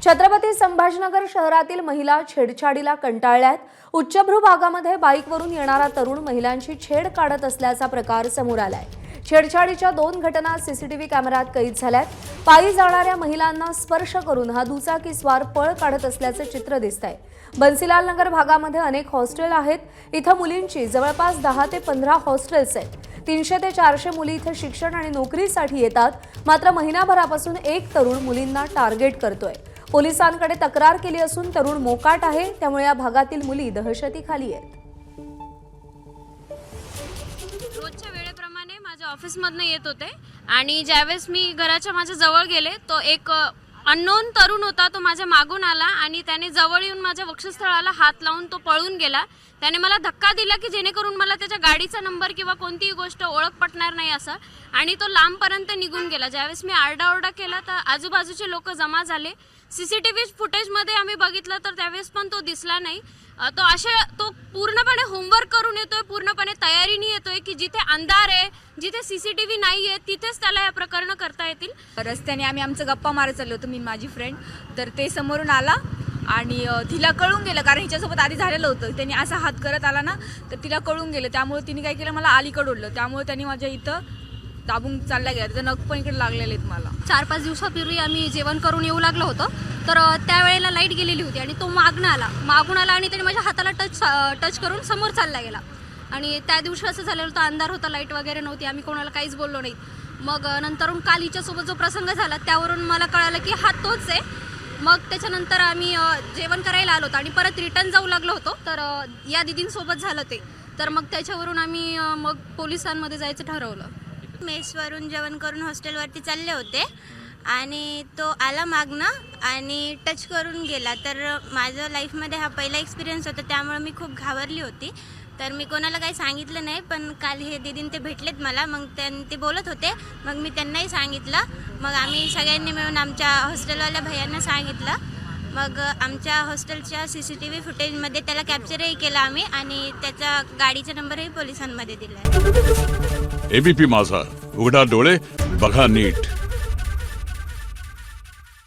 छत्रपती संभाजीनगर शहरातील महिला छेडछाडीला कंटाळल्यात। उच्चभ्रू भागामध्ये बाईकवरून येणारा तरुण महिलांची छेड काढत असल्याचा प्रकार समोर आलाय। छेडछाडीच्या 2 घटना सीसीटीव्ही कॅमेऱ्यात कैद झाल्यात। पायी जाणाऱ्या महिलांना स्पर्श करून हा दुचाकीस्वार पळ काढत असल्याचे चित्र दिसतंय। बन्सीलाल नगर भागामध्ये अनेक हॉस्टेल आहेत। इथं मुलींची जवळपास 10 ते 15 हॉस्टेल्स आहेत। 300 ते 400 मुली इथं शिक्षण आणि नोकरीसाठी येतात। मात्र महिनाभरापासून एक तरुण मुलींना टार्गेट करतोय। पोलिसांकडे तक्रार केली असून तरुण मोकाट आहे, त्यामुळे या भागातील मुली दहशतीखाली आहेत। रोजच्या वेळेप्रमाणे माझ्या ऑफिसमधनं येत होते आणि ज्यावेळेस मी घराच्या माझ्या जवळ गेले तो एक अननोन तरुण होता। तो माझ्या मागून आला आणि त्याने जवळ येऊन माझ्या वक्षस्थळाला हात लावून तो पळून गेला। त्याने मला धक्का दिला की जेणेकरून मला त्याच्या गाडीचा नंबर किंवा कोणतीही गोष्ट ओळख पटणार नाही असं, आणि तो लांबपर्यंत निघून गेला। ज्यावेळेस मी आरडाओरडा केला तर आजूबाजूचे लोक जमा झाले। सीसीटीव्ही फुटेजमध्ये आम्ही बघितलं तर त्यावेळेस पण तो दिसला नाही। तो पूर्णपणे होमवर्क करून येतोय, पूर्णपणे तयारीने येतोय की जिथे अंधार आहे, जिथे सीसीटीव्ही नाही आहे तिथेच त्याला हे प्रकरण करता येतील। रस्त्याने आम्ही आमचं गप्पा मारत चाललो होतो, मी माझी फ्रेंड, तर ते समोरून आला आणि तिला कळून गेलं, कारण हिच्यासोबत आधी झालेलं होतं। त्यांनी असा हात करत आला ना तर तिला कळून गेलं, त्यामुळे तिने काय केलं, मला अलीकडे ओढलं, त्यामुळे त्यांनी माझ्या इथं दाबून चालला गेला। तर नख पण इकडे लागलेले आहेत मला। 4-5 दिवसापूर्वी आम्ही जेवण करून येऊ लागलो होतो, तर त्यावेळेला लाईट गेलेली होती आणि तो मागून आला आणि त्याने माझ्या हाताला टच करून समोर चालला गेला। आणि त्या दिवशी असं झालेलं होतं, अंधार होता, लाईट वगैरे नव्हती, आम्ही कोणाला काहीच बोललो नाही। मग नंतरून काल हिच्यासोबत जो प्रसंग झाला त्यावरून मला कळालं की हा तोच आहे। मग त्याच्यानंतर आम्ही जेवण करायला आलो होतो आणि परत रिटर्न जाऊ लागलो होतो, तर या दिदींसोबत झालं ते, तर मग त्याच्यावरून आम्ही मग पोलिसांमध्ये जायचं ठरवलं। मेसवरून जेवण करून हॉस्टेलवरती चालले होते आणि तो आला मागनं आणि टच करून गेला। तर माझं लाईफमध्ये हा पहिला एक्सपिरियन्स होता, त्यामुळे मी खूप घाबरली होती। तर मी कोणाला काही सांगितलं नाही, पण काल हे दीदीन ते भेटलेत मला, मग ते बोलत होते, मग मी त्यांनाही सांगितलं। मग आम्ही सगळ्यांनी मिळून आमच्या हॉस्टेलवाल्या भैयांना सांगितलं। मग आमच्या हॉस्टेलच्या सीसीटीव्ही फुटेजमध्ये त्याला कॅप्चरही केलं आम्ही आणि त्याचा गाडीचा नंबरही पोलिसांमध्ये दिला आहे। एबीपी माझा, उघडा डोळे बघा नीट।